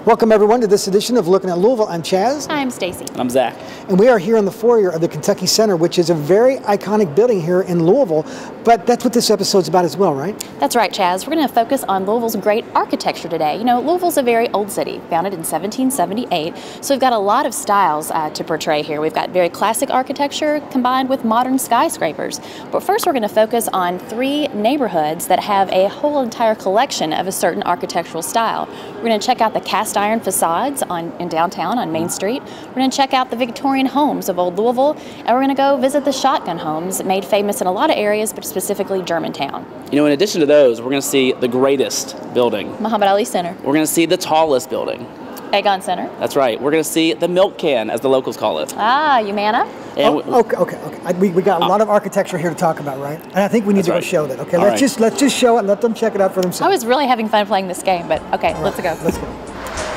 Welcome everyone to this edition of Looking at Louisville. I'm Chaz. I'm Stacy. And I'm Zach. And we are here in the foyer of the Kentucky Center, which is a very iconic building here in Louisville. But that's what this episode's about as well, right? That's right, Chaz. We're going to focus on Louisville's great architecture today. You know, Louisville's a very old city, founded in 1778. So we've got a lot of styles to portray here. We've got very classic architecture combined with modern skyscrapers. But first we're going to focus on three neighborhoods that have a whole entire collection of a certain architectural style. We're going to check out the cast iron facades in downtown on Main Street. We're going to check out the Victorian homes of Old Louisville, and we're going to go visit the shotgun homes made famous in a lot of areas, but specifically Germantown. You know, in addition to those, we're going to see the greatest building, Muhammad Ali Center. We're going to see the tallest building, Aegon Center. That's right. We're going to see the milk can, as the locals call it. Ah, Humana. Okay. We got a lot of architecture here to talk about, right? And I think we need to go show that. Okay, let's just show it and let them check it out for themselves. I was really having fun playing this game, but okay, let's go. Let's go.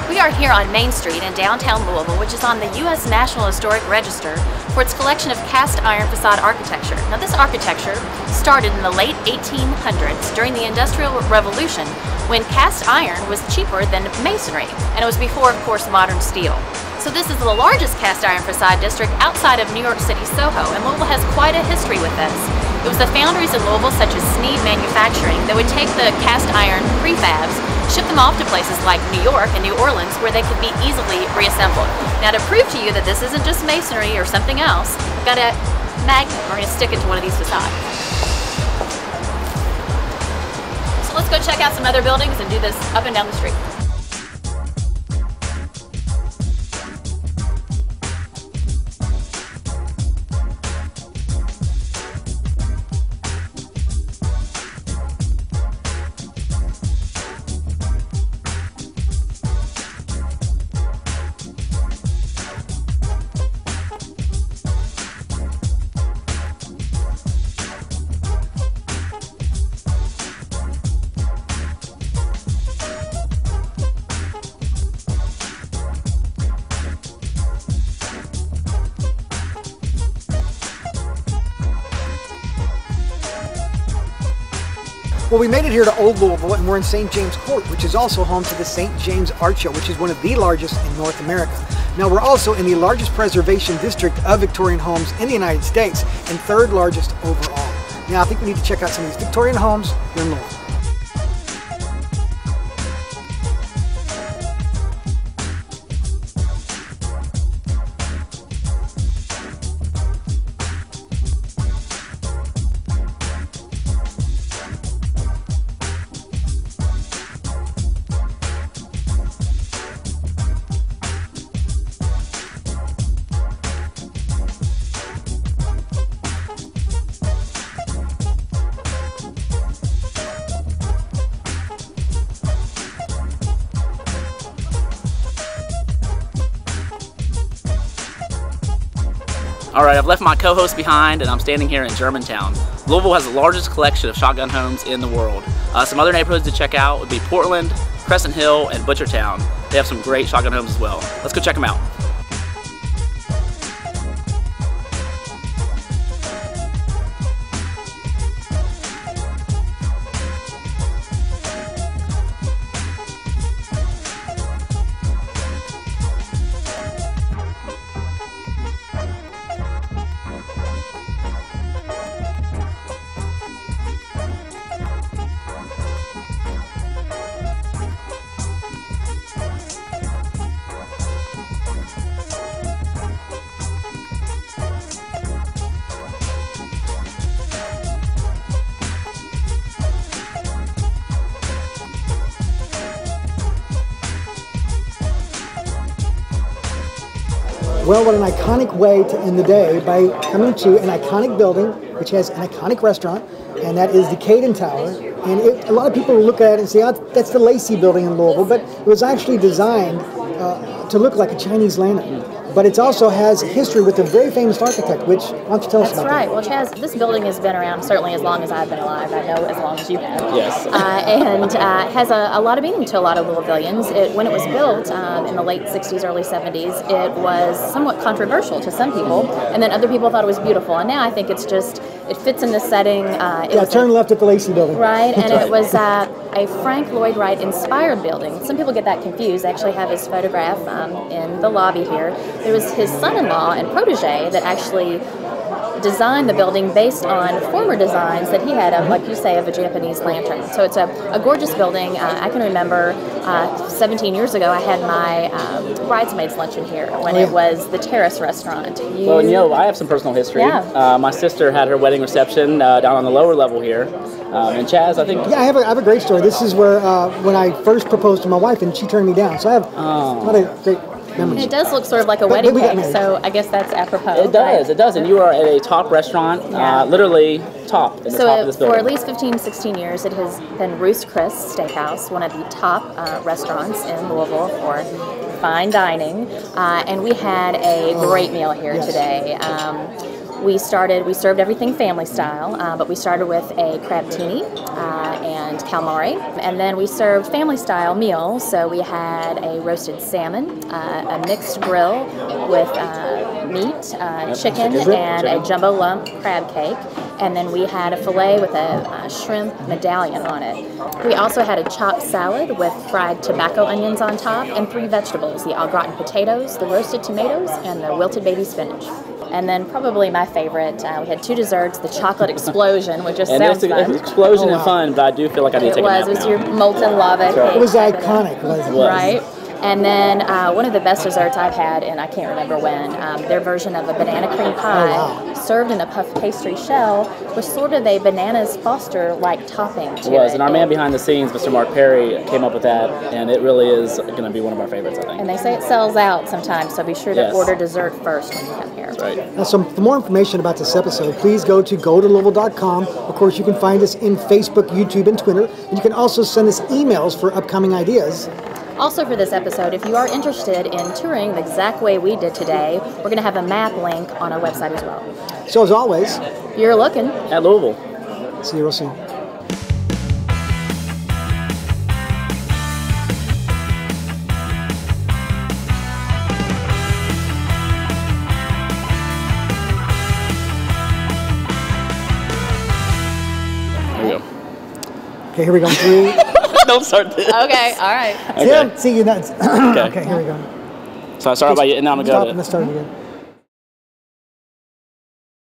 We are here on Main Street in downtown Louisville, which is on the U.S. National Historic Register for its collection of cast iron facade architecture. Now, this architecture started in the late 1800s during the Industrial Revolution, when cast iron was cheaper than masonry, and it was before, of course, modern steel. So this is the largest cast iron facade district outside of New York City, Soho, and Louisville has quite a history with this. It was the foundries in Louisville, such as Sneed Manufacturing, that would take the cast iron prefabs, ship them off to places like New York and New Orleans, where they could be easily reassembled. Now, to prove to you that this isn't just masonry or something else, I've got a magnet. We're going to stick it to one of these facades. So let's go check out some other buildings and do this up and down the street. Well, we made it here to Old Louisville, and we're in St. James Court, which is also home to the St. James Art Show, which is one of the largest in North America. Now, we're also in the largest preservation district of Victorian homes in the United States, and third largest overall. Now, I think we need to check out some of these Victorian homes here in Louisville. All right, I've left my co-host behind, and I'm standing here in Germantown. Louisville has the largest collection of shotgun homes in the world. Some other neighborhoods to check out would be Portland, Crescent Hill, and Butchertown. They have some great shotgun homes as well. Let's go check them out. Well, what an iconic way to end the day by coming to an iconic building which has an iconic restaurant, and that is the Kayden Tower. And a lot of people look at it and say, oh, that's the Lacey building in Louisville, but it was actually designed to look like a Chinese lantern. but it also has history with a very famous architect, which, why don't you tell us about That's right. Well, Chaz, this building has been around certainly as long as I've been alive. I know as long as you have. Yes. And has a lot of meaning to a lot of Louisvillians. When it was built in the late 60s, early 70s, it was somewhat controversial to some people, and then other people thought it was beautiful. And now I think it's just, it fits in the setting. Turn left at the Lacey building. Right, and it was a Frank Lloyd Wright inspired building. Some people get that confused. I actually have his photograph in the lobby here. It was his son-in-law and protege that actually designed the building based on former designs that he had of, like you say, of a Japanese lantern. So it's a gorgeous building. I can remember 17 years ago I had my bridesmaids luncheon here when it was the Terrace restaurant. Well, you know, I have some personal history. Yeah. My sister had her wedding reception down on the lower level here. And Chaz, I think... Yeah, I have a great story. This is where, when I first proposed to my wife and she turned me down. So I have a lot of great memories. It does look sort of like a wedding cake, so I guess that's apropos. It does, it does. And you are at a top restaurant, literally top in the top of this building. For at least 15, 16 years, it has been Ruth's Chris Steakhouse, one of the top restaurants in Louisville for fine dining. And we had a great meal here today. We served everything family style, but we started with a crabtini and calamari, and then we served family style meals. So we had a roasted salmon, a mixed grill with meat, chicken, and a jumbo lump crab cake, and then we had a filet with a shrimp medallion on it. We also had a chopped salad with fried tobacco onions on top, and 3 vegetables: the au gratin potatoes, the roasted tomatoes, and the wilted baby spinach. And then probably my favorite, we had 2 desserts, the chocolate explosion, which just sounds fun. And it's explosion and fun, but I do feel like I need to take a nap now. It was your molten lava cake. It was iconic, wasn't it? Right. And then one of the best desserts I've had, and I can't remember when, their version of a banana cream pie served in a puff pastry shell with sort of a bananas Foster-like topping to it. It was, and our man behind the scenes, Mr. Mark Perry, came up with that, and it really is going to be one of our favorites, I think. And they say it sells out sometimes, so be sure to order dessert first when you come here. That's right. Now, for more information about this episode, please go to gotolouisville.com. Of course, you can find us in Facebook, YouTube, and Twitter. And you can also send us emails for upcoming ideas. Also for this episode, if you are interested in touring the exact way we did today, we're going to have a map link on our website as well. So as always, you're looking at Louisville. See you real soon. There we go. Okay, here we go. 3. Don't start this. Okay, all right. Tim, see you next. Okay, here we go. So I started by you, and now I'm going to go to... Stop and let's start it again.